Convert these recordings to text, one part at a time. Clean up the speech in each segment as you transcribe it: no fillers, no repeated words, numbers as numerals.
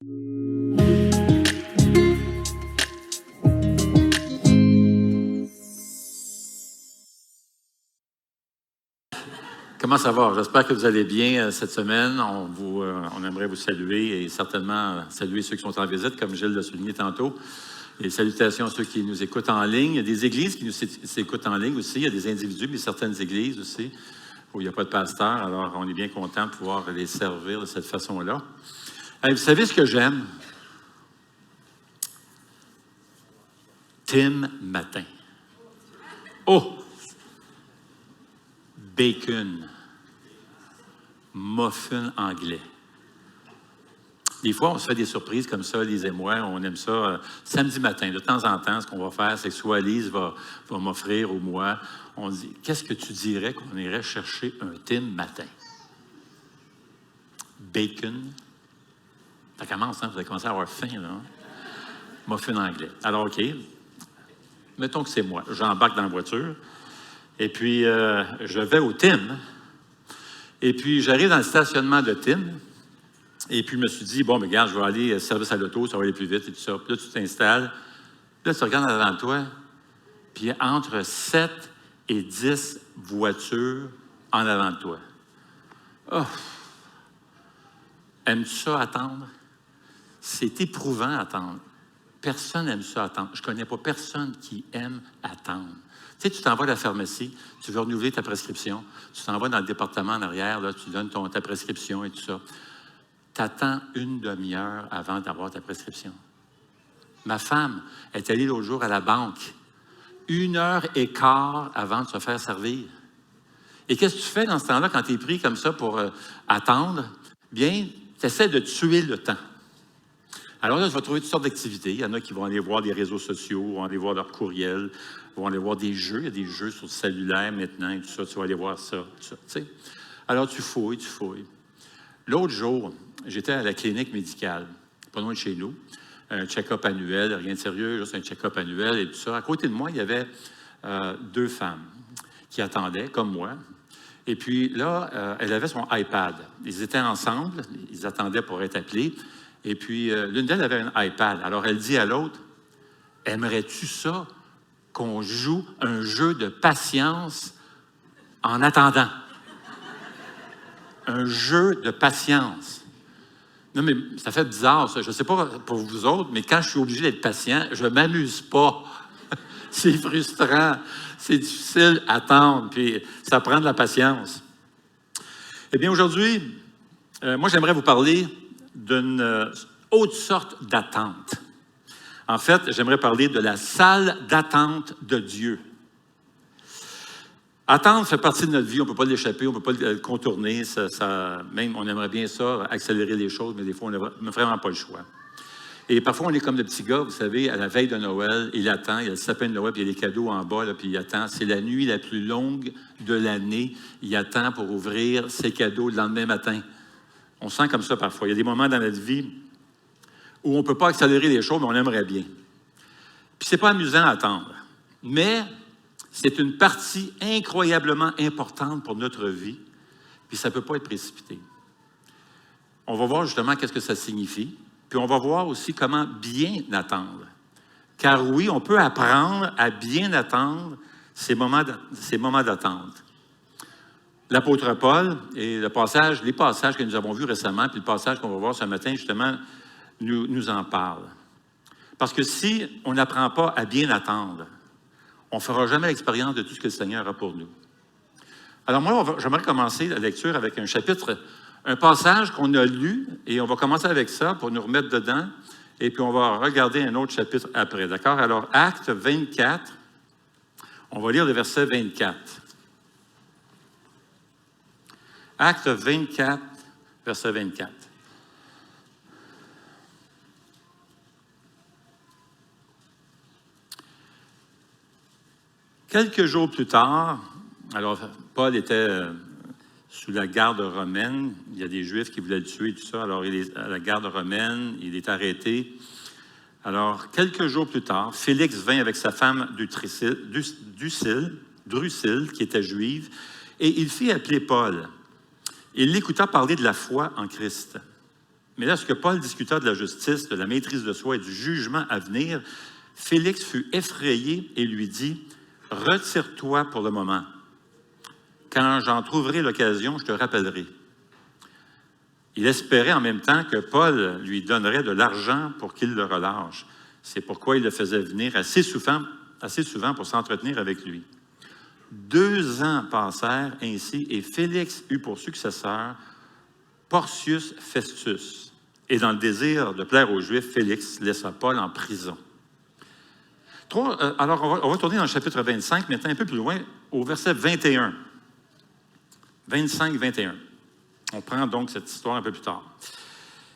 Comment ça va? J'espère que vous allez bien cette semaine. On aimerait vous saluer et certainement saluer ceux qui sont en visite, comme Gilles l'a souligné tantôt. Et salutations à ceux qui nous écoutent en ligne. Il y a des églises qui nous écoutent en ligne aussi. Il y a des individus, mais certaines églises aussi, où il n'y a pas de pasteur. Alors, on est bien content de pouvoir les servir de cette façon-là. Vous savez ce que j'aime? Tim Matin. Oh! Bacon. Muffin anglais. Des fois, on se fait des surprises comme ça, Lise et moi. On aime ça samedi matin. De temps en temps, ce qu'on va faire, c'est que soit Lise va m'offrir ou moi, on dit, qu'est-ce que tu dirais qu'on irait chercher un Tim Matin? Bacon. Ça commence, hein? Vous allez commencer à avoir faim, là. Muffin anglais. Alors, OK. Mettons que c'est moi. J'embarque dans la voiture. Et puis, je vais au Tim. Et puis, j'arrive dans le stationnement de Tim. Et puis, je me suis dit, bon, mais regarde, je vais aller service à l'auto, ça va aller plus vite et tout ça. Puis là, tu t'installes. Là, tu regardes devant toi. Puis, il y a entre 7 et 10 voitures en avant de toi. Oh! Aimes-tu ça attendre? C'est éprouvant attendre. Personne n'aime ça attendre. Je ne connais pas personne qui aime attendre. Tu sais, tu t'en vas à la pharmacie, tu veux renouveler ta prescription, tu t'en vas dans le département en arrière, là, tu donnes ta prescription et tout ça. Tu attends une demi-heure avant d'avoir ta prescription. Ma femme est allée l'autre jour à la banque, 1h15 avant de se faire servir. Et qu'est-ce que tu fais dans ce temps-là quand tu es pris comme ça pour attendre? Bien, tu essaies de tuer le temps. Alors là, tu vas trouver toutes sortes d'activités. Il y en a qui vont aller voir des réseaux sociaux, vont aller voir leur courriel, vont aller voir des jeux. Il y a des jeux sur le cellulaire maintenant et tout ça. Tu vas aller voir ça, tout ça. Tu sais. Alors, tu fouilles. L'autre jour, j'étais à la clinique médicale, pas loin de chez nous. Un check-up annuel, rien de sérieux, juste un check-up annuel et tout ça. À côté de moi, il y avait 2 femmes qui attendaient, comme moi. Et puis là, elle avait son iPad. Ils étaient ensemble, ils attendaient pour être appelés. Et puis, l'une d'elles avait un iPad. Alors, elle dit à l'autre, « Aimerais-tu ça qu'on joue un jeu de patience en attendant? » Un jeu de patience. Non, mais ça fait bizarre, ça. Je ne sais pas pour vous autres, mais quand je suis obligé d'être patient, je ne m'amuse pas. C'est frustrant. C'est difficile à attendre, puis ça prend de la patience. Eh bien, aujourd'hui, moi, j'aimerais vous parler d'une autre sorte d'attente. En fait, j'aimerais parler de la salle d'attente de Dieu. Attendre fait partie de notre vie, on ne peut pas l'échapper, on ne peut pas le contourner. Même, on aimerait bien ça, accélérer les choses, mais des fois, on n'a vraiment pas le choix. Et parfois, on est comme le petit gars, vous savez, à la veille de Noël, il attend, il y a le sapin de Noël, puis il y a les cadeaux en bas, là, puis il attend. C'est la nuit la plus longue de l'année. Il attend pour ouvrir ses cadeaux le lendemain matin. On sent comme ça parfois. Il y a des moments dans notre vie où on ne peut pas accélérer les choses, mais on aimerait bien. Puis c'est pas amusant à attendre. Mais c'est une partie incroyablement importante pour notre vie, puis ça ne peut pas être précipité. On va voir justement qu'est-ce que ça signifie, puis on va voir aussi comment bien attendre. Car oui, on peut apprendre à bien attendre ces moments d'attente. L'apôtre Paul et les passages que nous avons vus récemment, puis le passage qu'on va voir ce matin, justement, nous en parle. Parce que si on n'apprend pas à bien attendre, on ne fera jamais l'expérience de tout ce que le Seigneur a pour nous. Alors moi, j'aimerais commencer la lecture avec un passage qu'on a lu, et on va commencer avec ça pour nous remettre dedans, et puis on va regarder un autre chapitre après, d'accord? Alors, Acte 24, on va lire le verset 24. Acte 24, verset 24. Quelques jours plus tard, alors Paul était sous la garde romaine. Il y a des Juifs qui voulaient le tuer et tout ça. Alors il est à la garde romaine, il est arrêté. Alors, quelques jours plus tard, Félix vint avec sa femme Drusille, qui était juive, et il fit appeler Paul. Il l'écouta parler de la foi en Christ. Mais lorsque Paul discuta de la justice, de la maîtrise de soi et du jugement à venir, Félix fut effrayé et lui dit, « Retire-toi pour le moment. Quand j'en trouverai l'occasion, je te rappellerai. » Il espérait en même temps que Paul lui donnerait de l'argent pour qu'il le relâche. C'est pourquoi il le faisait venir assez souvent pour s'entretenir avec lui. 2 ans passèrent ainsi, et Félix eut pour successeur Porcius Festus. Et dans le désir de plaire aux Juifs, Félix laissa Paul en prison. Alors, on va tourner dans le chapitre 25, maintenant un peu plus loin, au verset 21. 25-21. On prend donc cette histoire un peu plus tard.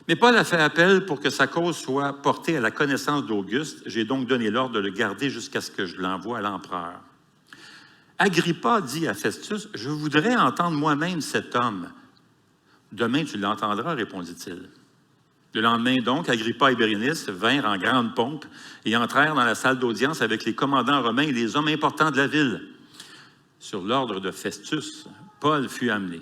Mais Paul a fait appel pour que sa cause soit portée à la connaissance d'Auguste. J'ai donc donné l'ordre de le garder jusqu'à ce que je l'envoie à l'empereur. Agrippa dit à Festus, « Je voudrais entendre moi-même cet homme. »« Demain, tu l'entendras, répondit-il. » Le lendemain, donc, Agrippa et Bérénice vinrent en grande pompe et entrèrent dans la salle d'audience avec les commandants romains et les hommes importants de la ville. Sur l'ordre de Festus, Paul fut amené.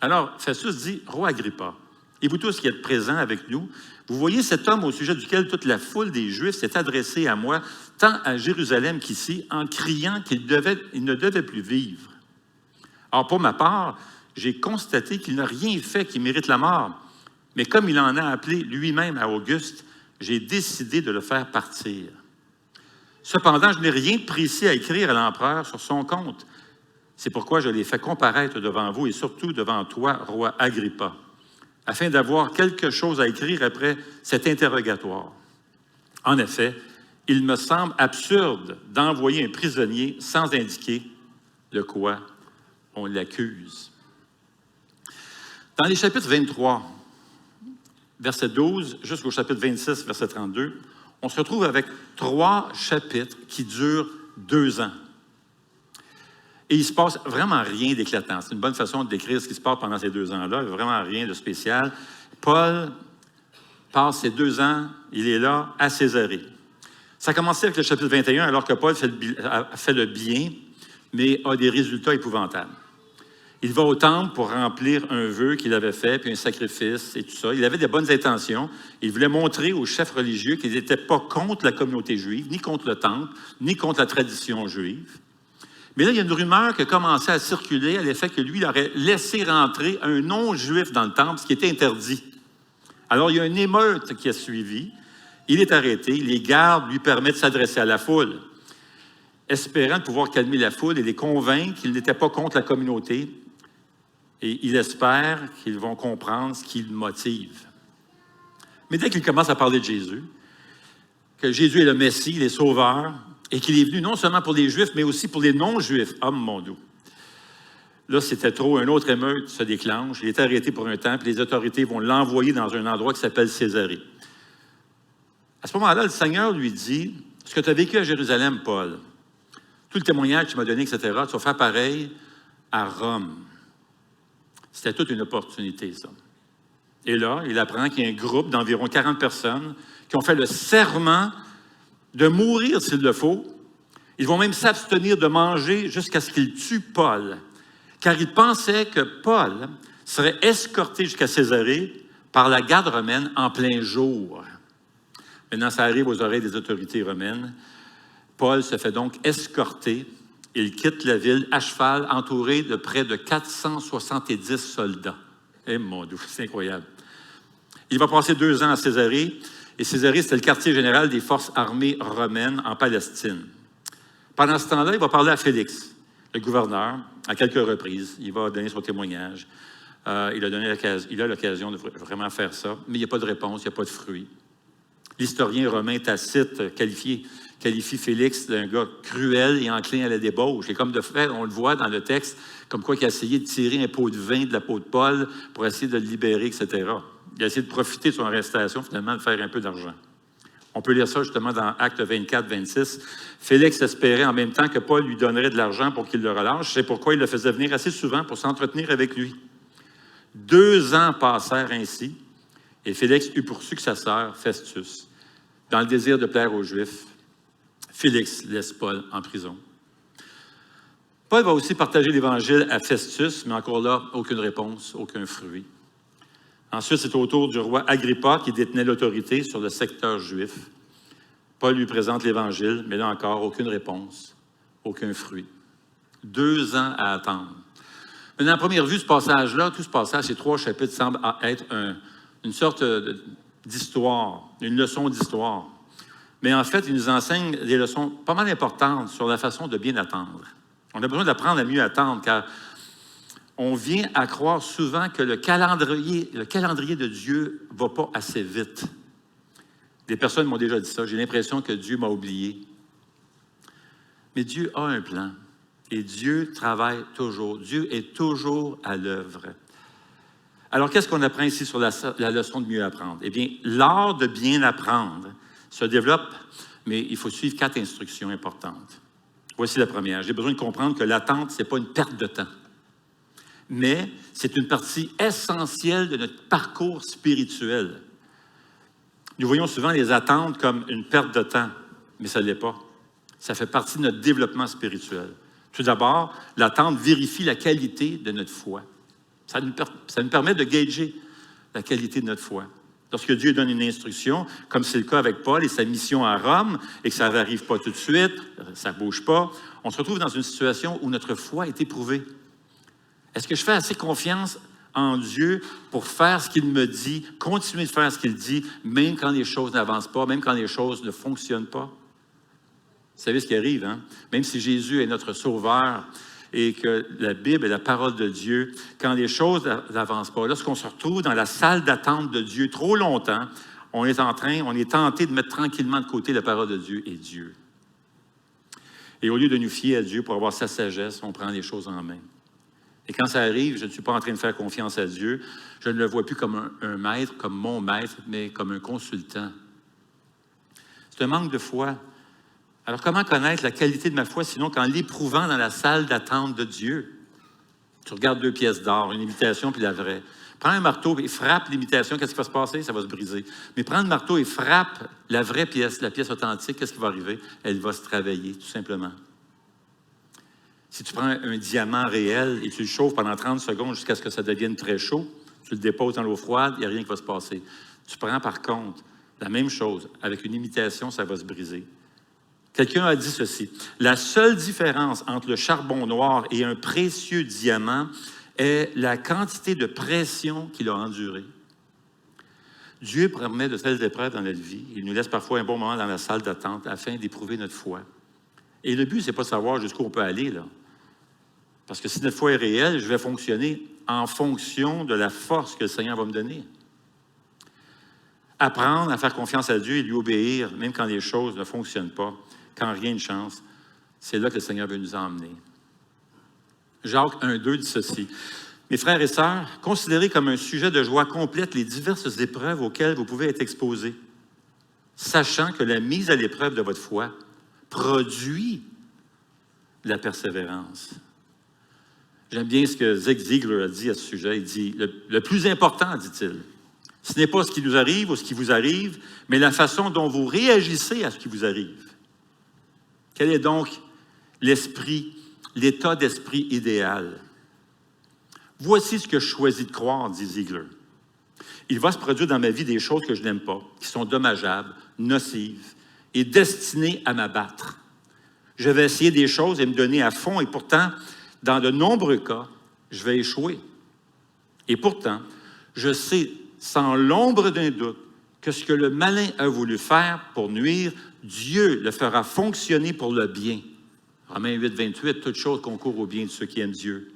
Alors, Festus dit, « Roi Agrippa, et vous tous qui êtes présents avec nous, vous voyez cet homme au sujet duquel toute la foule des Juifs s'est adressée à moi, tant à Jérusalem qu'ici, en criant qu'il ne devait plus vivre. Or, pour ma part, j'ai constaté qu'il n'a rien fait qui mérite la mort, mais comme il en a appelé lui-même à Auguste, j'ai décidé de le faire partir. Cependant, je n'ai rien de précis à écrire à l'empereur sur son compte. C'est pourquoi je l'ai fait comparaître devant vous et surtout devant toi, roi Agrippa, afin d'avoir quelque chose à écrire après cet interrogatoire. En effet, il me semble absurde d'envoyer un prisonnier sans indiquer de quoi on l'accuse. » Dans les chapitres 23, verset 12, jusqu'au chapitre 26, verset 32, on se retrouve avec 3 chapitres qui durent 2 ans. Et il ne se passe vraiment rien d'éclatant. C'est une bonne façon de décrire ce qui se passe pendant ces 2 ans-là. Il n'y a vraiment rien de spécial. Paul passe ces 2 ans, il est là, à Césarée. Ça a commencé avec le chapitre 21, alors que Paul fait le bien, mais a des résultats épouvantables. Il va au temple pour remplir un vœu qu'il avait fait, puis un sacrifice et tout ça. Il avait des bonnes intentions. Il voulait montrer aux chefs religieux qu'ils n'étaient pas contre la communauté juive, ni contre le temple, ni contre la tradition juive. Mais là, il y a une rumeur qui a commencé à circuler à l'effet que lui, il aurait laissé rentrer un non-juif dans le temple, ce qui était interdit. Alors, il y a une émeute qui a suivi. Il est arrêté. Les gardes lui permettent de s'adresser à la foule, espérant pouvoir calmer la foule et les convaincre qu'il n'était pas contre la communauté. Et il espère qu'ils vont comprendre ce qui le motive. Mais dès qu'il commence à parler de Jésus, que Jésus est le Messie, le Sauveur, et qu'il est venu non seulement pour les Juifs, mais aussi pour les non-Juifs, homme mon doux. Là, c'était trop, une autre émeute se déclenche, il est arrêté pour un temps, puis les autorités vont l'envoyer dans un endroit qui s'appelle Césarée. À ce moment-là, le Seigneur lui dit, « Ce que tu as vécu à Jérusalem, Paul, tout le témoignage que tu m'as donné, etc., tu vas faire pareil à Rome. » C'était toute une opportunité, ça. Et là, il apprend qu'il y a un groupe d'environ 40 personnes qui ont fait le serment de mourir s'il le faut. Ils vont même s'abstenir de manger jusqu'à ce qu'ils tuent Paul, car ils pensaient que Paul serait escorté jusqu'à Césarée par la garde romaine en plein jour. Maintenant, ça arrive aux oreilles des autorités romaines. Paul se fait donc escorter. Il quitte la ville à cheval, entouré de près de 470 soldats. Eh mon Dieu, c'est incroyable. Il va passer 2 ans à Césarée, et Césarée, c'était le quartier général des forces armées romaines en Palestine. Pendant ce temps-là, il va parler à Félix, le gouverneur, à quelques reprises. Il va donner son témoignage. Il a l'occasion de vraiment faire ça, mais il n'y a pas de réponse, il n'y a pas de fruit. L'historien romain Tacite qualifie Félix d'un gars cruel et enclin à la débauche. Et comme de fait, on le voit dans le texte, comme quoi il a essayé de tirer un pot de vin de la peau de Paul pour essayer de le libérer, etc. Il a essayé de profiter de son arrestation, finalement, de faire un peu d'argent. On peut lire ça justement dans Actes 24-26. Félix espérait en même temps que Paul lui donnerait de l'argent pour qu'il le relâche. C'est pourquoi il le faisait venir assez souvent pour s'entretenir avec lui. 2 ans passèrent ainsi, et Félix eut pour successeur Festus. Dans le désir de plaire aux Juifs, Félix laisse Paul en prison. Paul va aussi partager l'Évangile à Festus, mais encore là, aucune réponse, aucun fruit. Ensuite, c'est au tour du roi Agrippa qui détenait l'autorité sur le secteur juif. Paul lui présente l'Évangile, mais là encore, aucune réponse, aucun fruit. 2 ans à attendre. Maintenant, à première vue, ce passage-là, tout ce passage, ces 3 chapitres semblent être une sorte d'histoire, une leçon d'histoire. Mais en fait, il nous enseigne des leçons pas mal importantes sur la façon de bien attendre. On a besoin d'apprendre à mieux attendre, car on vient à croire souvent que le calendrier de Dieu ne va pas assez vite. Des personnes m'ont déjà dit ça. J'ai l'impression que Dieu m'a oublié. Mais Dieu a un plan. Et Dieu travaille toujours. Dieu est toujours à l'œuvre. Alors, qu'est-ce qu'on apprend ici sur la leçon de mieux apprendre? Eh bien, l'art de bien apprendre se développe, mais il faut suivre 4 instructions importantes. Voici la première. J'ai besoin de comprendre que l'attente, ce n'est pas une perte de temps. Mais c'est une partie essentielle de notre parcours spirituel. Nous voyons souvent les attentes comme une perte de temps, mais ça ne l'est pas. Ça fait partie de notre développement spirituel. Tout d'abord, l'attente vérifie la qualité de notre foi. Ça nous permet de gager la qualité de notre foi. Lorsque Dieu donne une instruction, comme c'est le cas avec Paul et sa mission à Rome, et que ça n'arrive pas tout de suite, ça ne bouge pas, on se retrouve dans une situation où notre foi est éprouvée. Est-ce que je fais assez confiance en Dieu pour faire ce qu'il me dit, continuer de faire ce qu'il dit, même quand les choses n'avancent pas, même quand les choses ne fonctionnent pas? Vous savez ce qui arrive, hein? Même si Jésus est notre sauveur et que la Bible est la parole de Dieu, quand les choses n'avancent pas, lorsqu'on se retrouve dans la salle d'attente de Dieu trop longtemps, on est tenté de mettre tranquillement de côté la parole de Dieu et Dieu. Et au lieu de nous fier à Dieu pour avoir sa sagesse, on prend les choses en main. Et quand ça arrive, je ne suis pas en train de faire confiance à Dieu. Je ne le vois plus comme un maître, comme mon maître, mais comme un consultant. C'est un manque de foi. Alors, comment connaître la qualité de ma foi, sinon qu'en l'éprouvant dans la salle d'attente de Dieu? Tu regardes 2 pièces d'or, une imitation puis la vraie. Prends un marteau et frappe l'imitation, qu'est-ce qui va se passer? Ça va se briser. Mais prends le marteau et frappe la vraie pièce, la pièce authentique, qu'est-ce qui va arriver? Elle va se travailler, tout simplement. Si tu prends un diamant réel et tu le chauffes pendant 30 secondes jusqu'à ce que ça devienne très chaud, tu le déposes dans l'eau froide, il n'y a rien qui va se passer. Tu prends par contre la même chose, avec une imitation, ça va se briser. Quelqu'un a dit ceci: la seule différence entre le charbon noir et un précieux diamant est la quantité de pression qu'il a endurée. Dieu permet de telles épreuves dans notre vie. Il nous laisse parfois un bon moment dans la salle d'attente afin d'éprouver notre foi. Et le but, ce n'est pas de savoir jusqu'où on peut aller, là. Parce que si notre foi est réelle, je vais fonctionner en fonction de la force que le Seigneur va me donner. Apprendre à faire confiance à Dieu et lui obéir, même quand les choses ne fonctionnent pas, quand rien ne change, c'est là que le Seigneur veut nous emmener. Jacques 1,2 dit ceci: mes frères et sœurs, considérez comme un sujet de joie complète les diverses épreuves auxquelles vous pouvez être exposés, sachant que la mise à l'épreuve de votre foi produit de la persévérance. J'aime bien ce que Zig Ziglar a dit à ce sujet. Il dit, le plus important, dit-il, ce n'est pas ce qui nous arrive ou ce qui vous arrive, mais la façon dont vous réagissez à ce qui vous arrive. Quel est donc l'état d'esprit idéal? Voici ce que je choisis de croire, dit Ziegler. Il va se produire dans ma vie des choses que je n'aime pas, qui sont dommageables, nocives et destinées à m'abattre. Je vais essayer des choses et me donner à fond, et pourtant, dans de nombreux cas, je vais échouer. Et pourtant, je sais sans l'ombre d'un doute que ce que le malin a voulu faire pour nuire, Dieu le fera fonctionner pour le bien. Romains 8, 28, toute chose concourt au bien de ceux qui aiment Dieu.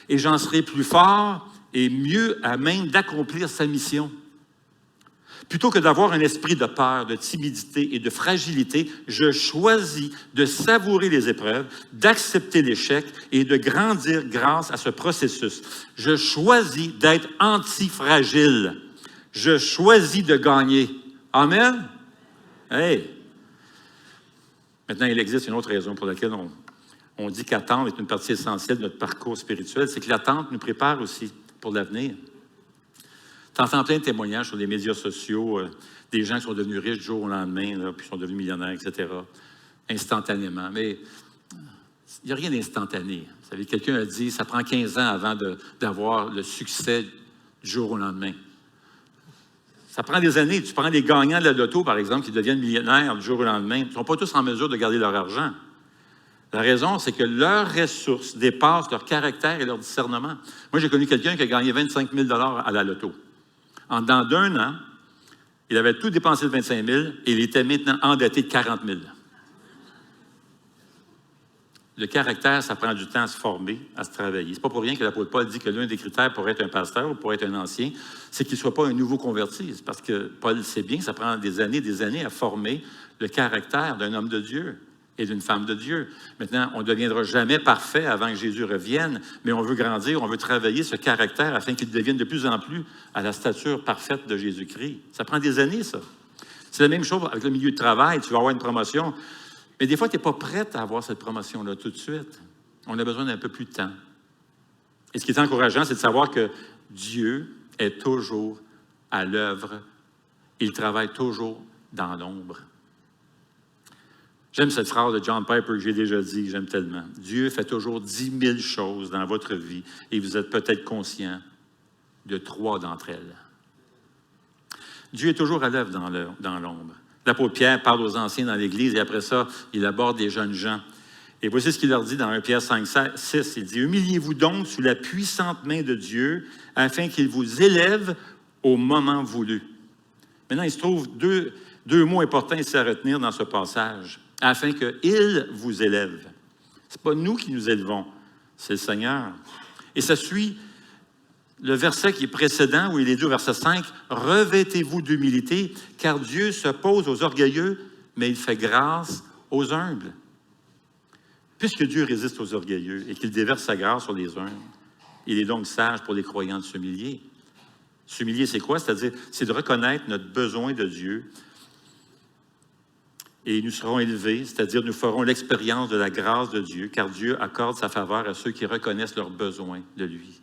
Et j'en serai plus fort et mieux à même d'accomplir sa mission. Plutôt que d'avoir un esprit de peur, de timidité et de fragilité, je choisis de savourer les épreuves, d'accepter l'échec et de grandir grâce à ce processus. Je choisis d'être antifragile. Je choisis de gagner. Amen? Hey! Maintenant, il existe une autre raison pour laquelle on dit qu'attendre est une partie essentielle de notre parcours spirituel, c'est que l'attente nous prépare aussi pour l'avenir. Tu entends plein de témoignages sur les médias sociaux, des gens qui sont devenus riches du jour au lendemain, là, puis sont devenus millionnaires, etc., instantanément. Mais il n'y a rien d'instantané. Vous savez, quelqu'un a dit, ça prend 15 ans avant d'avoir le succès du jour au lendemain. Ça prend des années. Tu prends des gagnants de la loto, par exemple, qui deviennent millionnaires du jour au lendemain. Ils ne sont pas tous en mesure de garder leur argent. La raison, c'est que leurs ressources dépassent leur caractère et leur discernement. Moi, j'ai connu quelqu'un qui a gagné 25 000 à la loto. En dedans d'un an, il avait tout dépensé de 25 000 et il était maintenant endetté de 40 000. Le caractère, ça prend du temps à se former, à se travailler. C'est pas pour rien que l'apôtre Paul dit que l'un des critères pour être un pasteur ou pour être un ancien, c'est qu'il ne soit pas un nouveau converti. C'est parce que Paul sait bien que ça prend des années à former le caractère d'un homme de Dieu et d'une femme de Dieu. Maintenant, on ne deviendra jamais parfait avant que Jésus revienne, mais on veut grandir, on veut travailler ce caractère afin qu'il devienne de plus en plus à la stature parfaite de Jésus-Christ. Ça prend des années, ça. C'est la même chose avec le milieu de travail. Tu vas avoir une promotion. Mais des fois, tu n'es pas prête à avoir cette promotion-là tout de suite. On a besoin d'un peu plus de temps. Et ce qui est encourageant, c'est de savoir que Dieu est toujours à l'œuvre. Il travaille toujours dans l'ombre. J'aime cette phrase de John Piper que j'ai déjà dit, j'aime tellement. Dieu fait toujours 10 000 choses dans votre vie et vous êtes peut-être conscient de 3 d'entre elles. Dieu est toujours à l'œuvre dans l'ombre. L'apôtre Pierre parle aux anciens dans l'Église et après ça, il aborde les jeunes gens. Et voici ce qu'il leur dit dans 1 Pierre 5, 6. Il dit « Humiliez-vous donc sous la puissante main de Dieu afin qu'il vous élève au moment voulu. » Maintenant, il se trouve deux mots importants ici à retenir dans ce passage. « Afin qu'il vous élève. » Ce n'est pas nous qui nous élevons, c'est le Seigneur. Et ça suit le verset qui est précédent, où il est dit au verset 5, « Revêtez-vous d'humilité, car Dieu s'oppose aux orgueilleux, mais il fait grâce aux humbles. » Puisque Dieu résiste aux orgueilleux et qu'il déverse sa grâce sur les humbles, il est donc sage pour les croyants de s'humilier. S'humilier, c'est quoi? C'est-à-dire, c'est de reconnaître notre besoin de Dieu et nous serons élevés, c'est-à-dire nous ferons l'expérience de la grâce de Dieu, car Dieu accorde sa faveur à ceux qui reconnaissent leurs besoins de lui.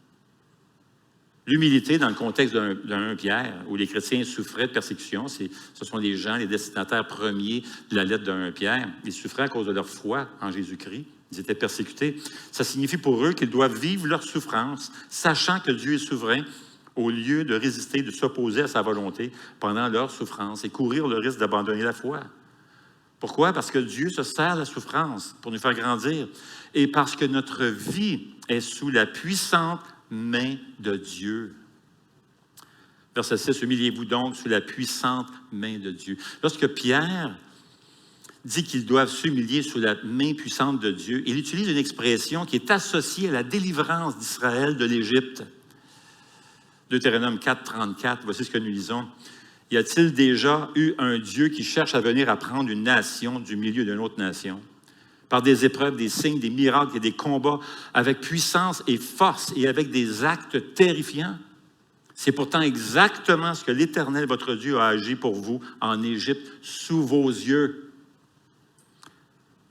L'humilité, dans le contexte d'un Pierre, où les chrétiens souffraient de persécution, ce sont les gens, les destinataires premiers de la lettre d'un Pierre. Ils souffraient à cause de leur foi en Jésus-Christ. Ils étaient persécutés. Ça signifie pour eux qu'ils doivent vivre leur souffrance, sachant que Dieu est souverain, au lieu de résister, de s'opposer à sa volonté pendant leur souffrance et courir le risque d'abandonner la foi. Pourquoi? Parce que Dieu se sert de la souffrance pour nous faire grandir et parce que notre vie est sous la puissante main de Dieu. Verset 6, « Humiliez-vous donc sous la puissante main de Dieu. » Lorsque Pierre dit qu'ils doivent s'humilier sous la main puissante de Dieu, il utilise une expression qui est associée à la délivrance d'Israël de l'Égypte. Deutéronome 4, 34, voici ce que nous lisons. « Y a-t-il déjà eu un Dieu qui cherche à venir apprendre une nation du milieu d'une autre nation? » Par des épreuves, des signes, des miracles et des combats avec puissance et force et avec des actes terrifiants. C'est pourtant exactement ce que l'Éternel, votre Dieu, a agi pour vous en Égypte, sous vos yeux.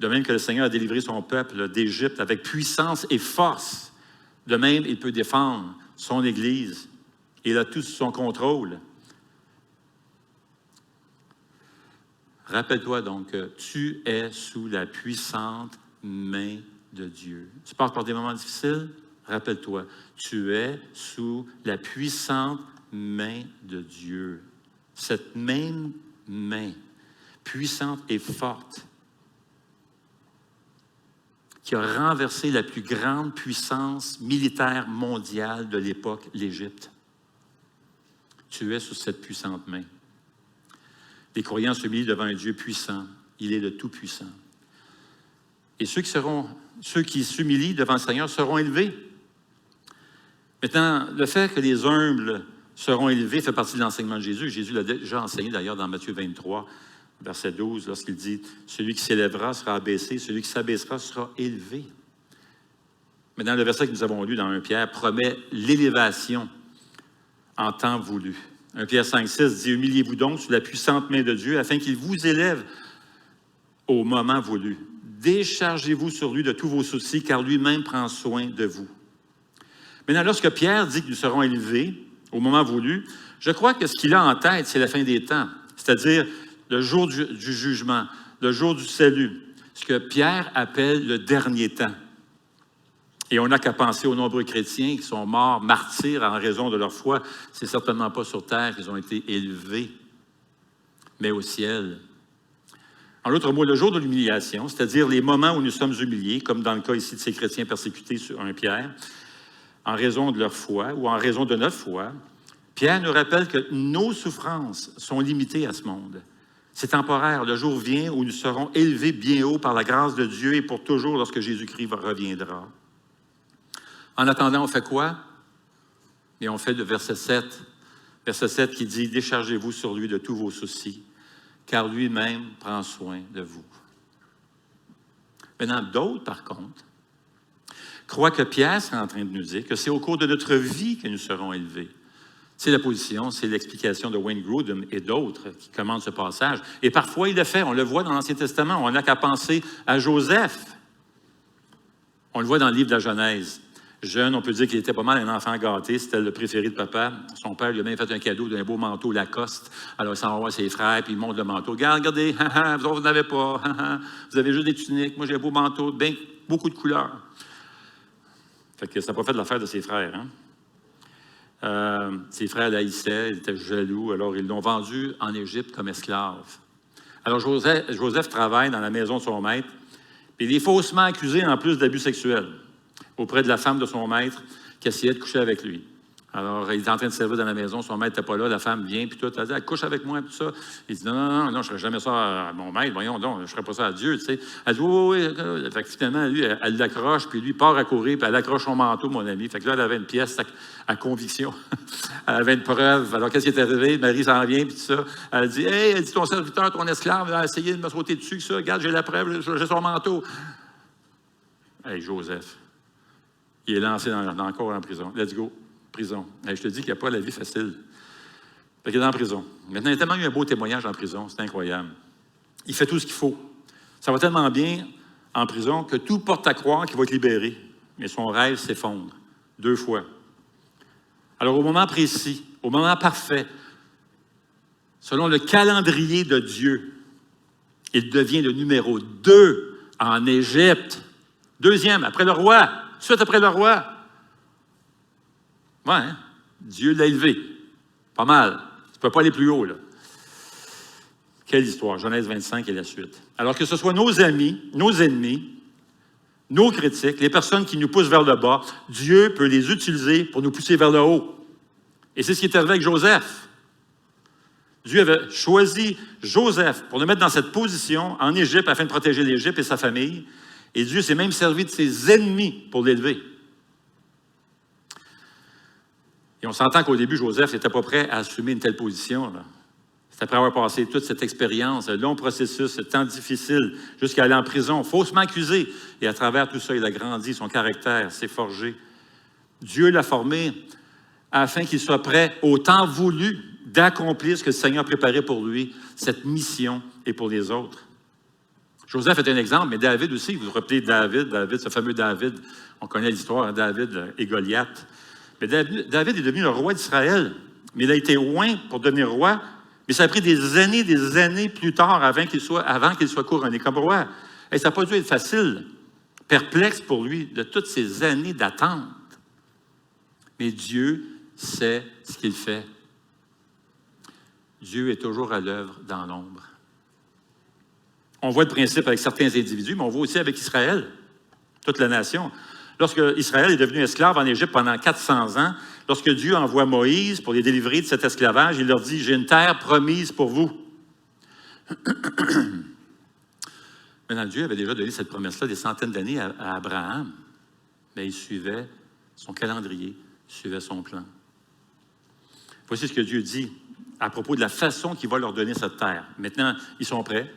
De même que le Seigneur a délivré son peuple d'Égypte avec puissance et force, de même, il peut défendre son Église. Il a tout sous son contrôle. Rappelle-toi donc que tu es sous la puissante main de Dieu. Tu passes par des moments difficiles? Rappelle-toi, tu es sous la puissante main de Dieu. Cette même main, puissante et forte, qui a renversé la plus grande puissance militaire mondiale de l'époque, l'Égypte. Tu es sous cette puissante main. Les croyants s'humilient devant un Dieu puissant. Il est le Tout-Puissant. Et ceux qui s'humilient devant le Seigneur seront élevés. Maintenant, le fait que les humbles seront élevés fait partie de l'enseignement de Jésus. Jésus l'a déjà enseigné d'ailleurs dans Matthieu 23, verset 12, lorsqu'il dit « Celui qui s'élèvera sera abaissé, celui qui s'abaissera sera élevé. » Maintenant, le verset que nous avons lu dans 1 Pierre promet l'élévation en temps voulu. 1 Pierre 5, 6 dit « Humiliez-vous donc sous la puissante main de Dieu afin qu'il vous élève au moment voulu. Déchargez-vous sur lui de tous vos soucis, car lui-même prend soin de vous. » Maintenant, lorsque Pierre dit que nous serons élevés au moment voulu, je crois que ce qu'il a en tête, c'est la fin des temps, c'est-à-dire le jour du jugement, le jour du salut, ce que Pierre appelle le dernier temps. Et on n'a qu'à penser aux nombreux chrétiens qui sont morts martyrs en raison de leur foi. C'est certainement pas sur terre qu'ils ont été élevés, mais au ciel. En d'autres mots, le jour de l'humiliation, c'est-à-dire les moments où nous sommes humiliés, comme dans le cas ici de ces chrétiens persécutés sur 1 Pierre, en raison de leur foi ou en raison de notre foi, Pierre nous rappelle que nos souffrances sont limitées à ce monde. C'est temporaire. Le jour vient où nous serons élevés bien haut par la grâce de Dieu et pour toujours lorsque Jésus-Christ reviendra. En attendant, on fait quoi? Et on fait le verset 7. Verset 7 qui dit « Déchargez-vous sur lui de tous vos soucis, car lui-même prend soin de vous. » Maintenant, d'autres, par contre, croient que Pierre est en train de nous dire que c'est au cours de notre vie que nous serons élevés. C'est la position, c'est l'explication de Wayne Grudem et d'autres qui commandent ce passage. Et parfois, il le fait. On le voit dans l'Ancien Testament. On n'a qu'à penser à Joseph. On le voit dans le livre de la Genèse. Jeune, on peut dire qu'il était pas mal un enfant gâté. C'était le préféré de papa. Son père lui a même fait un cadeau d'un beau manteau Lacoste. Alors, il s'en va voir ses frères, puis il montre le manteau. Regardez, vous autres, vous n'avez pas. Vous avez juste des tuniques. Moi, j'ai un beau manteau, bien, beaucoup de couleurs. Fait que ça n'a pas fait de l'affaire de ses frères, hein? Ses frères l'haïssaient, ils étaient jaloux, alors ils l'ont vendu en Égypte comme esclave. Alors Joseph travaille dans la maison de son maître, puis il est faussement accusé en plus d'abus sexuels auprès de la femme de son maître qui essayait de coucher avec lui. Alors, il est en train de servir dans la maison, son maître n'était pas là, la femme vient, puis tout, elle dit, elle couche avec moi, tout ça. Il dit, non, je ne ferai jamais ça à mon maître, voyons donc, je ne ferai pas ça à Dieu, tu sais. Elle dit, oui. Fait que finalement, lui, elle l'accroche, puis lui part à courir, puis elle accroche son manteau, mon ami. Fait que là, elle avait une pièce à conviction. Elle avait une preuve. Alors, qu'est-ce qui est arrivé? Marie s'en vient, puis tout ça. Elle dit, hey, elle dit, ton serviteur, ton esclave, a essayé de me sauter dessus, ça. Regarde, j'ai la preuve, j'ai son manteau. Hey, Joseph, il est lancé encore en prison. Let's go. Prison. Et je te dis qu'il n'y a pas la vie facile. Fait qu'il est en prison. Maintenant, il a tellement eu un beau témoignage en prison, c'est incroyable. Il fait tout ce qu'il faut. Ça va tellement bien en prison que tout porte à croire qu'il va être libéré. Mais son rêve s'effondre 2 fois. Alors, au moment précis, au moment parfait, selon le calendrier de Dieu, il devient le numéro 2 en Égypte. 2e, après le roi, suite après le roi. Ouais, hein? Dieu l'a élevé. Pas mal. Tu ne peux pas aller plus haut, là. Quelle histoire. Genèse 25 et la suite. Alors que ce soit nos amis, nos ennemis, nos critiques, les personnes qui nous poussent vers le bas, Dieu peut les utiliser pour nous pousser vers le haut. Et c'est ce qui est arrivé avec Joseph. Dieu avait choisi Joseph pour le mettre dans cette position en Égypte afin de protéger l'Égypte et sa famille. Et Dieu s'est même servi de ses ennemis pour l'élever. Et on s'entend qu'au début, Joseph n'était pas prêt à assumer une telle position. C'est après avoir passé toute cette expérience, un long processus, ce temps difficile, jusqu'à aller en prison, faussement accusé. Et à travers tout ça, il a grandi, son caractère s'est forgé. Dieu l'a formé afin qu'il soit prêt au temps voulu d'accomplir ce que le Seigneur a préparé pour lui, cette mission et pour les autres. Joseph est un exemple, mais David aussi. Vous vous rappelez David, ce fameux David. On connaît l'histoire, hein, David et Goliath. Mais David est devenu le roi d'Israël, mais il a été oint pour devenir roi, mais ça a pris des années plus tard avant qu'il soit couronné comme roi. Et ça n'a pas dû être facile, perplexe pour lui de toutes ces années d'attente. Mais Dieu sait ce qu'il fait. Dieu est toujours à l'œuvre dans l'ombre. On voit le principe avec certains individus, mais on voit aussi avec Israël, toute la nation. Lorsque Israël est devenu esclave en Égypte pendant 400 ans, lorsque Dieu envoie Moïse pour les délivrer de cet esclavage, il leur dit « J'ai une terre promise pour vous. » Maintenant, Dieu avait déjà donné cette promesse-là des centaines d'années à Abraham, mais il suivait son calendrier, il suivait son plan. Voici ce que Dieu dit à propos de la façon qu'il va leur donner cette terre. Maintenant, ils sont prêts.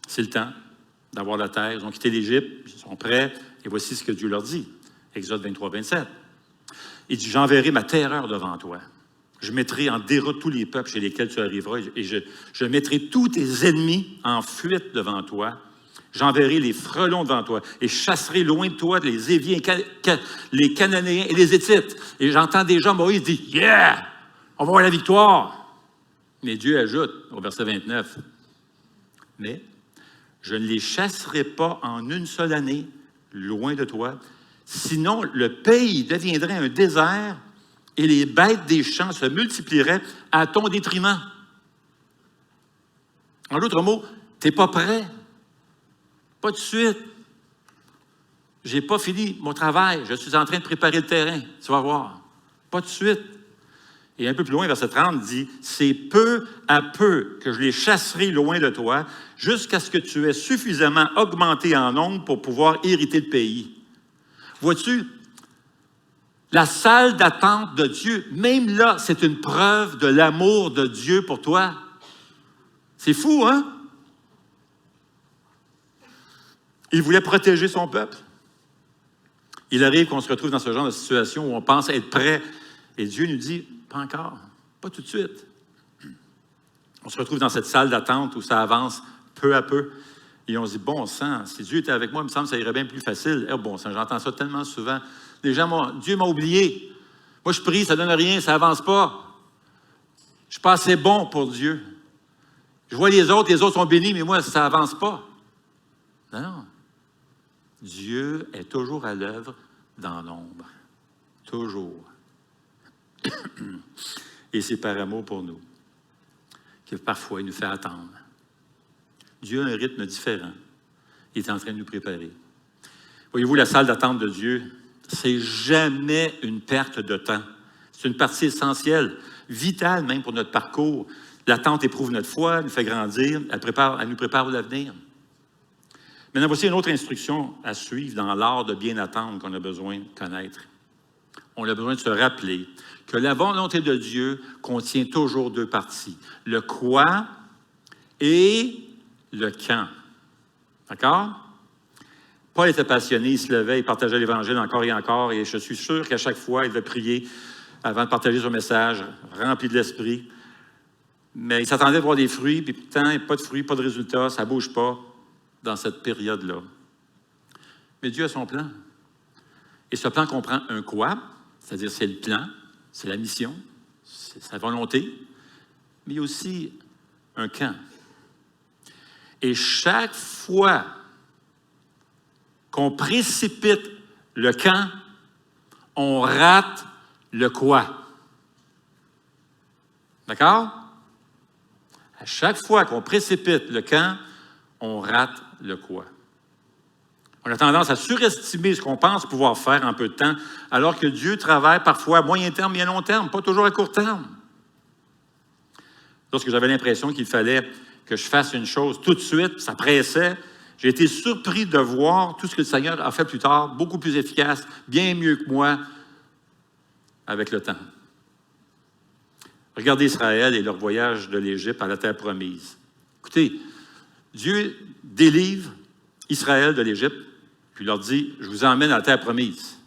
C'est le temps d'avoir la terre. Ils ont quitté l'Égypte, ils sont prêts. Et voici ce que Dieu leur dit. Exode 23, 27. Il dit, « J'enverrai ma terreur devant toi. Je mettrai en déroute tous les peuples chez lesquels tu arriveras et je mettrai tous tes ennemis en fuite devant toi. J'enverrai les frelons devant toi et chasserai loin de toi les Éviens, les Cananéens et les Héthites. » Et j'entends déjà Moïse dire, « Yeah! On va avoir la victoire! » Mais Dieu ajoute au verset 29, « Mais je ne les chasserai pas en une seule année, loin de toi, Sinon, le pays deviendrait un désert et les bêtes des champs se multiplieraient à ton détriment. En d'autres mots, tu n'es pas prêt. Pas de suite. Je n'ai pas fini mon travail. Je suis en train de préparer le terrain. Tu vas voir. Pas de suite. Et un peu plus loin, verset 30 dit, « C'est peu à peu que je les chasserai loin de toi, jusqu'à ce que tu aies suffisamment augmenté en nombre pour pouvoir hériter le pays. » Vois-tu, la salle d'attente de Dieu, même là, c'est une preuve de l'amour de Dieu pour toi. C'est fou, hein? Il voulait protéger son peuple. Il arrive qu'on se retrouve dans ce genre de situation où on pense être prêt. Et Dieu nous dit, pas encore, pas tout de suite. On se retrouve dans cette salle d'attente où ça avance peu à peu. Et on se dit, bon sang, si Dieu était avec moi, il me semble que ça irait bien plus facile. Eh, bon sang, j'entends ça tellement souvent. Les gens Dieu m'a oublié. Moi, je prie, ça ne donne rien, ça n'avance pas. Je ne suis pas assez bon pour Dieu. Je vois les autres sont bénis, mais moi, ça n'avance pas. Non, non. Dieu est toujours à l'œuvre dans l'ombre. Toujours. Et c'est par amour pour nous que parfois il nous fait attendre. Dieu a un rythme différent. Il est en train de nous préparer. Voyez-vous, la salle d'attente de Dieu, c'est jamais une perte de temps. C'est une partie essentielle, vitale même pour notre parcours. L'attente éprouve notre foi, nous fait grandir, elle nous prépare pour l'avenir. Maintenant, voici une autre instruction à suivre dans l'art de bien attendre qu'on a besoin de connaître. On a besoin de se rappeler que la volonté de Dieu contient toujours deux parties, le quoi et le quand. D'accord? Paul était passionné, il se levait, il partageait l'Évangile encore et je suis sûr qu'à chaque fois, il devait prier avant de partager son message, rempli de l'Esprit. Mais il s'attendait à voir des fruits, puis pourtant, pas de fruits, pas de résultats, ça ne bouge pas dans cette période-là. Mais Dieu a son plan. Et ce plan comprend un quoi, c'est-à-dire c'est le plan, c'est la mission, c'est sa volonté, mais aussi un quand. Et chaque fois qu'on précipite le quand, on rate le quoi. D'accord? À chaque fois qu'on précipite le quand, on rate le quoi. On a tendance à surestimer ce qu'on pense pouvoir faire en peu de temps, alors que Dieu travaille parfois à moyen terme et à long terme, pas toujours à court terme. Lorsque j'avais l'impression qu'il fallait que je fasse une chose tout de suite, ça pressait, j'ai été surpris de voir tout ce que le Seigneur a fait plus tard, beaucoup plus efficace, bien mieux que moi, avec le temps. Regardez Israël et leur voyage de l'Égypte à la terre promise. Écoutez, Dieu délivre Israël de l'Égypte, puis il leur dit, je vous emmène à la terre promise.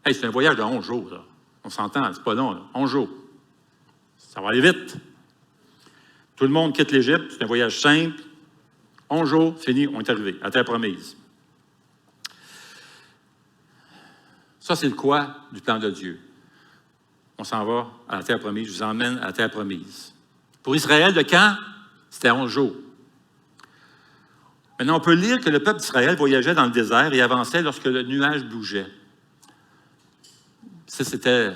Hey, c'est un voyage de 11 jours, là. On s'entend, c'est pas long, là. 11 jours. Ça va aller vite. Tout le monde quitte l'Égypte, c'est un voyage simple. 11 jours, fini, on est arrivé à la terre promise. Ça, c'est le quoi du plan de Dieu. On s'en va à la terre promise, je vous emmène à la terre promise. Pour Israël, de quand? C'était 11 jours. Maintenant, on peut lire que le peuple d'Israël voyageait dans le désert et avançait lorsque le nuage bougeait. Ça, c'était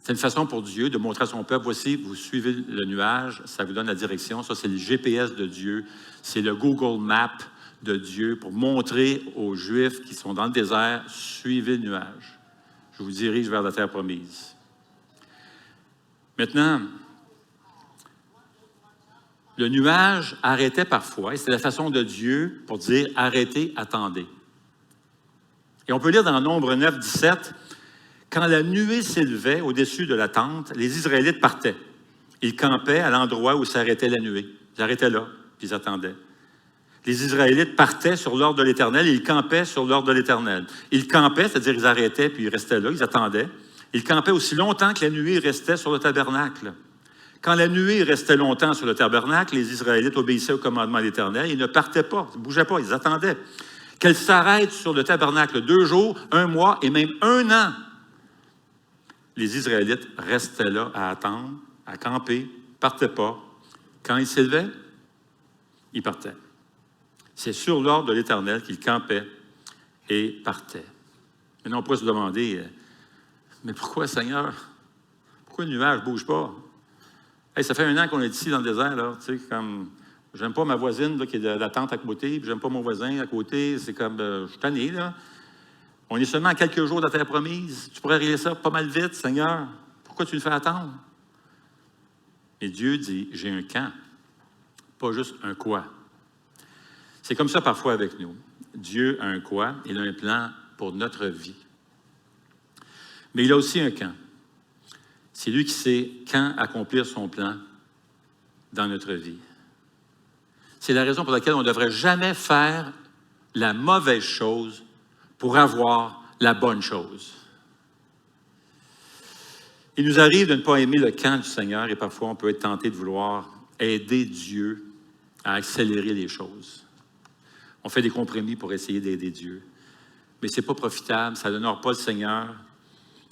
une façon pour Dieu de montrer à son peuple, voici, vous suivez le nuage, ça vous donne la direction. Ça, c'est le GPS de Dieu. C'est le Google Map de Dieu pour montrer aux Juifs qui sont dans le désert, suivez le nuage. Je vous dirige vers la terre promise. Maintenant, le nuage arrêtait parfois, et c'est la façon de Dieu pour dire « arrêtez, attendez ». Et on peut lire dans Nombre 9, 17, « Quand la nuée s'élevait au-dessus de la tente, les Israélites partaient. Ils campaient à l'endroit où s'arrêtait la nuée. Ils arrêtaient là, puis ils attendaient. Les Israélites partaient sur l'ordre de l'Éternel et ils campaient sur l'ordre de l'Éternel. Ils campaient, c'est-à-dire ils arrêtaient, puis ils restaient là, ils attendaient. Ils campaient aussi longtemps que la nuée restait sur le tabernacle. Quand la nuée restait longtemps sur le tabernacle, les Israélites obéissaient au commandement de l'Éternel. Ils ne partaient pas, ils ne bougeaient pas, ils attendaient. Qu'elle s'arrête sur le tabernacle 2 jours, 1 mois et même 1 an. Les Israélites restaient là à attendre, à camper, ne partaient pas. Quand ils s'élevaient, ils partaient. C'est sur l'ordre de l'Éternel qu'ils campaient et partaient. Maintenant, on pourrait se demander, mais pourquoi, Seigneur? Pourquoi le nuage ne bouge pas? Hey, ça fait 1 an qu'on est ici dans le désert, là. Tu sais, comme, j'aime pas ma voisine là, qui est de la tente à côté, puis j'aime pas mon voisin à côté. C'est comme, je suis tanné, là. On est seulement à quelques jours de la terre promise. Tu pourrais régler ça pas mal vite, Seigneur. Pourquoi tu le fais attendre? Et Dieu dit, j'ai un quand, pas juste un quoi. C'est comme ça parfois avec nous. Dieu a un quoi, il a un plan pour notre vie. Mais il a aussi un quand. C'est lui qui sait quand accomplir son plan dans notre vie. C'est la raison pour laquelle on ne devrait jamais faire la mauvaise chose pour avoir la bonne chose. Il nous arrive de ne pas aimer le quand du Seigneur et parfois on peut être tenté de vouloir aider Dieu à accélérer les choses. On fait des compromis pour essayer d'aider Dieu. Mais ce n'est pas profitable, ça n'honore pas le Seigneur.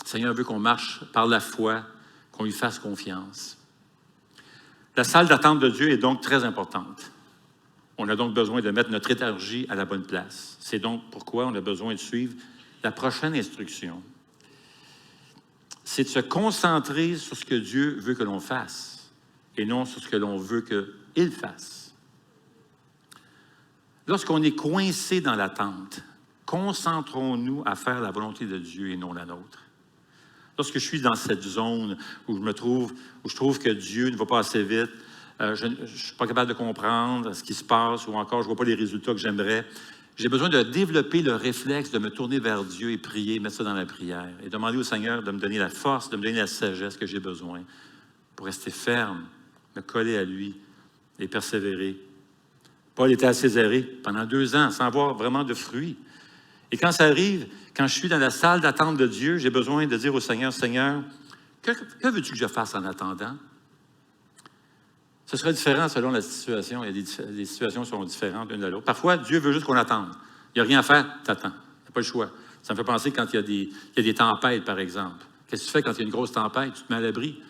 Le Seigneur veut qu'on marche par la foi, qu'on lui fasse confiance. La salle d'attente de Dieu est donc très importante. On a donc besoin de mettre notre énergie à la bonne place. C'est donc pourquoi on a besoin de suivre la prochaine instruction. C'est de se concentrer sur ce que Dieu veut que l'on fasse et non sur ce que l'on veut qu'il fasse. Lorsqu'on est coincé dans l'attente, concentrons-nous à faire la volonté de Dieu et non la nôtre. Lorsque je suis dans cette zone où je trouve que Dieu ne va pas assez vite, je ne suis pas capable de comprendre ce qui se passe ou encore je ne vois pas les résultats que j'aimerais, j'ai besoin de développer le réflexe de me tourner vers Dieu et prier, mettre ça dans la prière et demander au Seigneur de me donner la force, de me donner la sagesse que j'ai besoin pour rester ferme, me coller à lui et persévérer. Paul était à Césarée pendant 2 ans sans avoir vraiment de fruits. Et quand ça arrive, quand je suis dans la salle d'attente de Dieu, j'ai besoin de dire au Seigneur, Seigneur, que veux-tu que je fasse en attendant? Ce sera différent selon la situation. Les situations sont différentes l'une de l'autre. Parfois, Dieu veut juste qu'on attende. Il n'y a rien à faire, t'attends. Il n'y a pas le choix. Ça me fait penser quand il y a des tempêtes, par exemple. Qu'est-ce que tu fais quand il y a une grosse tempête? Tu te mets à l'abri.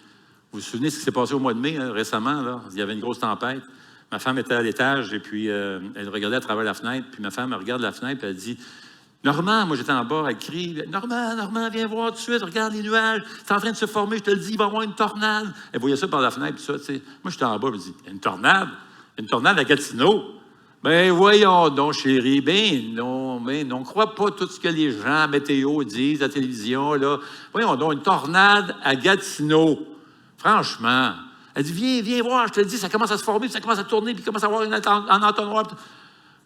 Vous vous souvenez de ce qui s'est passé au mois de mai, récemment? Là? Il y avait une grosse tempête. Ma femme était à l'étage et puis elle regardait à travers la fenêtre. Puis ma femme me regarde la fenêtre et elle dit, Normand, moi j'étais en bas, elle crie, Normand, viens voir tout de suite, regarde les nuages, c'est en train de se former, je te le dis, il va y avoir une tornade. Elle voyait ça par la fenêtre, puis ça, tu sais. Moi j'étais en bas, je me dis, une tornade à Gatineau? Ben voyons donc, chérie, ben non, crois pas tout ce que les gens météo disent à la télévision, là. Voyons donc, une tornade à Gatineau. Franchement. Elle dit, viens voir, je te le dis, ça commence à se former, puis ça commence à tourner, puis il commence à avoir un entonnoir.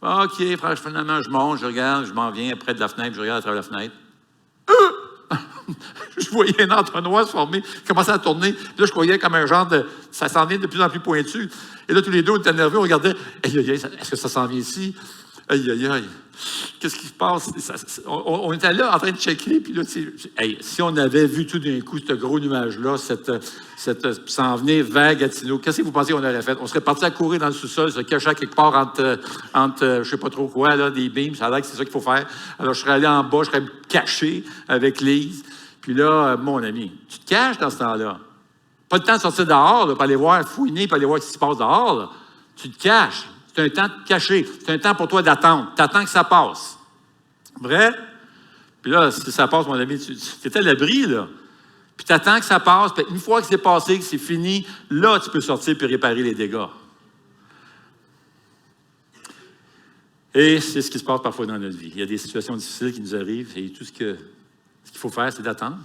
OK, finalement, je monte, je regarde, je m'en viens près de la fenêtre, je regarde à travers la fenêtre. Je voyais un entonnoir se former, commencer à tourner. Puis là, je croyais comme un genre de... Ça s'en vient de plus en plus pointu. Et là, tous les deux, on était nerveux, on regardait. Est-ce que ça s'en vient ici? Aïe. Qu'est-ce qui se passe? On était là en train de checker, puis là, si on avait vu tout d'un coup ce gros nuage-là, s'en venir vers Gatineau, qu'est-ce que vous pensez qu'on aurait fait? On serait parti à courir dans le sous-sol, se cacher quelque part entre je ne sais pas trop quoi, là, des beams, ça a l'air que c'est ça qu'il faut faire. Alors, je serais allé en bas, je serais caché avec Lise. Puis là, mon ami, tu te caches dans ce temps-là. Pas le temps de sortir dehors, là, pour aller voir, fouiner, pour aller voir ce qui se passe dehors. Là. Tu te caches. C'est un temps de cacher. C'est un temps pour toi d'attendre. Tu attends que ça passe. Vrai? Puis là, si ça passe, mon ami, tu étais à l'abri, là. Puis tu attends que ça passe. Puis une fois que c'est passé, que c'est fini, là, tu peux sortir et réparer les dégâts. Et c'est ce qui se passe parfois dans notre vie. Il y a des situations difficiles qui nous arrivent et tout ce qu'il faut faire, c'est d'attendre.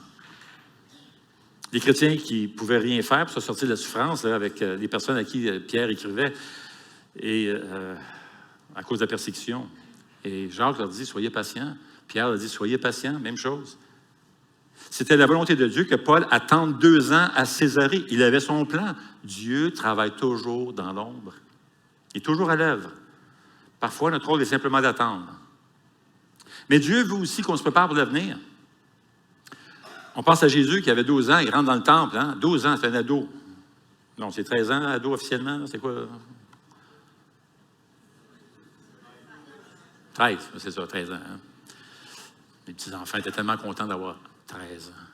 Des chrétiens qui ne pouvaient rien faire pour se sortir de la souffrance là, avec les personnes à qui Pierre écrivait et à cause de la persécution. Et Jacques leur dit, soyez patients. Pierre leur dit, soyez patients, même chose. C'était la volonté de Dieu que Paul attende 2 ans à Césarée. Il avait son plan. Dieu travaille toujours dans l'ombre. Il est toujours à l'œuvre. Parfois, notre rôle est simplement d'attendre. Mais Dieu veut aussi qu'on se prépare pour l'avenir. On pense à Jésus qui avait 12 ans, il rentre dans le temple. 12 ans, c'est un ado. Non, c'est 13 ans, ado officiellement. C'est quoi? 13, c'est ça, 13 ans. Hein? Les petits-enfants étaient tellement contents d'avoir 13 ans.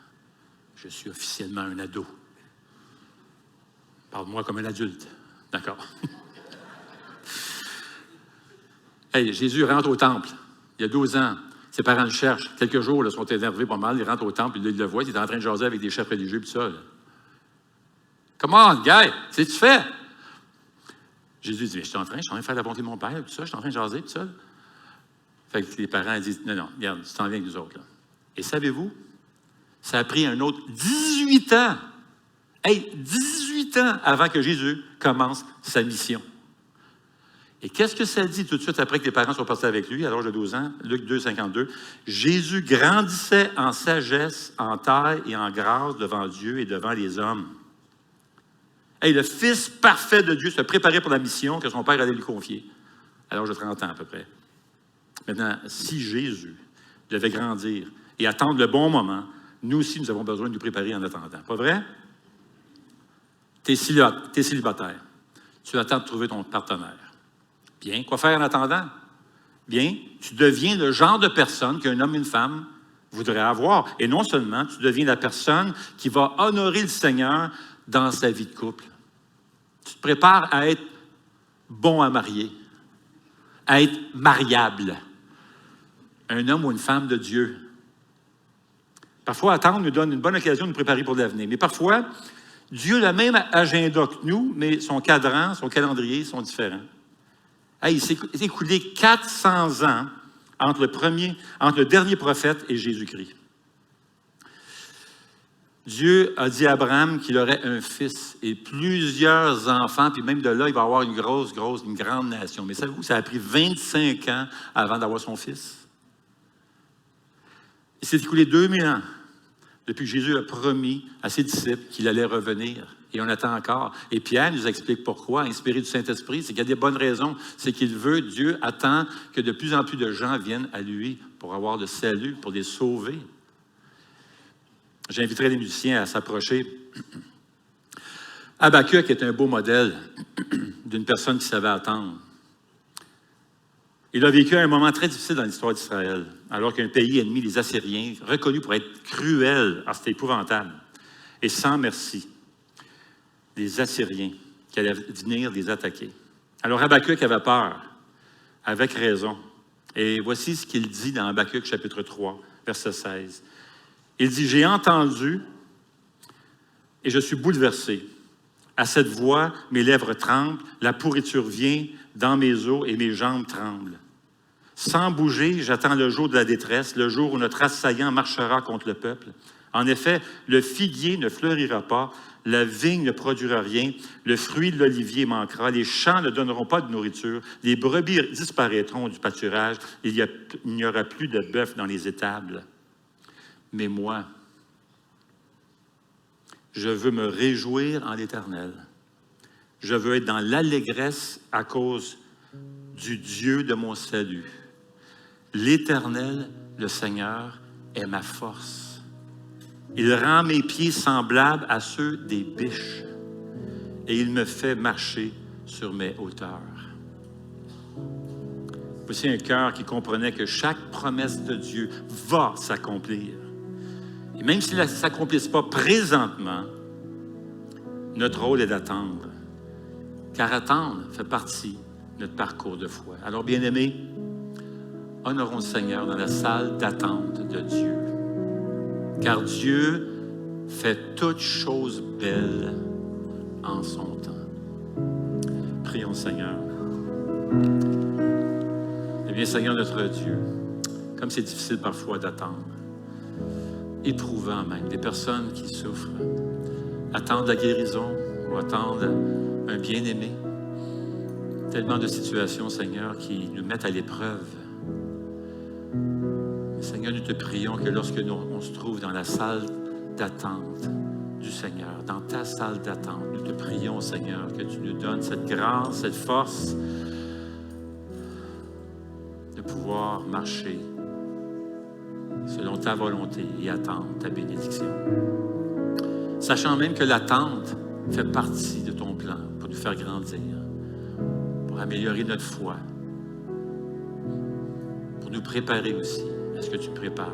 Je suis officiellement un ado. Parle-moi comme un adulte. D'accord. Hey, Jésus rentre au temple. Il y a 12 ans. Ses parents le cherchent. Quelques jours, ils sont énervés pas mal. Ils rentrent au temple, ils le voient. Il est en train de jaser avec des chefs religieux, puis ça. Là. Come on, guy, qu'est-ce que tu fais? Jésus dit, je suis en train de faire la volonté de mon Père, tout ça. Je suis en train de jaser, tout ça. Fait que les parents disent, non, regarde, tu t'en viens avec nous autres. Là. Et savez-vous, ça a pris un autre 18 ans. Hey, 18 ans avant que Jésus commence sa mission. Et qu'est-ce que ça dit tout de suite après que les parents soient passés avec lui, à l'âge de 12 ans? Luc 2, 52. Jésus grandissait en sagesse, en taille et en grâce devant Dieu et devant les hommes. Hey, le Fils parfait de Dieu se préparait pour la mission que son Père allait lui confier, à l'âge de 30 ans à peu près. Maintenant, si Jésus devait grandir et attendre le bon moment, nous aussi, nous avons besoin de nous préparer en attendant. Pas vrai? Tu es célibataire. Tu attends de trouver ton partenaire. Bien, quoi faire en attendant? Bien, tu deviens le genre de personne qu'un homme et une femme voudraient avoir. Et non seulement, tu deviens la personne qui va honorer le Seigneur dans sa vie de couple. Tu te prépares à être bon à marier, à être mariable. Un homme ou une femme de Dieu. Parfois, attendre nous donne une bonne occasion de nous préparer pour l'avenir. Mais parfois, Dieu a le même agenda que nous, mais son cadran, son calendrier sont différents. Hey, il s'est écoulé 400 ans entre le dernier prophète et Jésus-Christ. Dieu a dit à Abraham qu'il aurait un fils et plusieurs enfants, puis même de là, il va avoir une grande nation. Mais savez-vous, ça a pris 25 ans avant d'avoir son fils. Il s'est écoulé 2000 ans depuis que Jésus a promis à ses disciples qu'il allait revenir. Et on attend encore. Et Pierre nous explique pourquoi, inspiré du Saint-Esprit, c'est qu'il y a des bonnes raisons. C'est qu'il veut, Dieu attend que de plus en plus de gens viennent à lui pour avoir le salut, pour les sauver. J'inviterai les musiciens à s'approcher. Habakkuk est un beau modèle d'une personne qui savait attendre. Il a vécu un moment très difficile dans l'histoire d'Israël, alors qu'un pays ennemi, les Assyriens, reconnu pour être cruel, c'était épouvantable, et sans merci, les Assyriens qui allaient venir les attaquer. Alors Habakkuk avait peur, avec raison. Et voici ce qu'il dit dans Habakkuk, chapitre 3, verset 16. Il dit, « J'ai entendu et je suis bouleversé. À cette voix, mes lèvres tremblent, la pourriture vient dans mes os et mes jambes tremblent. Sans bouger, j'attends le jour de la détresse, le jour où notre assaillant marchera contre le peuple. En effet, le figuier ne fleurira pas, la vigne ne produira rien, le fruit de l'olivier manquera, les champs ne donneront pas de nourriture, les brebis disparaîtront du pâturage, il n'y aura plus de bœuf dans les étables. Mais moi, je veux me réjouir en l'Éternel. Je veux être dans l'allégresse à cause du Dieu de mon salut. L'Éternel, le Seigneur, est ma force. Il rend mes pieds semblables à ceux des biches et il me fait marcher sur mes hauteurs. Voici un cœur qui comprenait que chaque promesse de Dieu va s'accomplir. Et même s'il ne s'accomplisse pas présentement, notre rôle est d'attendre. Car attendre fait partie de notre parcours de foi. Alors, bien-aimés, honorons le Seigneur dans la salle d'attente de Dieu. Car Dieu fait toutes choses belles en son temps. Prions, Seigneur. Eh bien, Seigneur notre Dieu, comme c'est difficile parfois d'attendre, éprouvant même, des personnes qui souffrent, attendent la guérison ou attendent un bien-aimé. Tellement de situations, Seigneur, qui nous mettent à l'épreuve. Seigneur, nous te prions que lorsque on se trouve dans la salle d'attente du Seigneur, dans ta salle d'attente, nous te prions, Seigneur, que tu nous donnes cette grâce, cette force de pouvoir marcher selon ta volonté et attendre ta bénédiction. Sachant même que l'attente fait partie de ton plan pour nous faire grandir, pour améliorer notre foi, pour nous préparer aussi à ce que tu prépares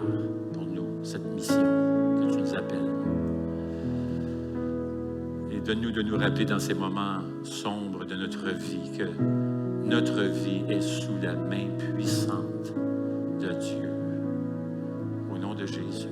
pour nous, cette mission que tu nous appelles. Et donne-nous de nous rappeler dans ces moments sombres de notre vie que notre vie est sous la main puissante de Dieu. de Jésus.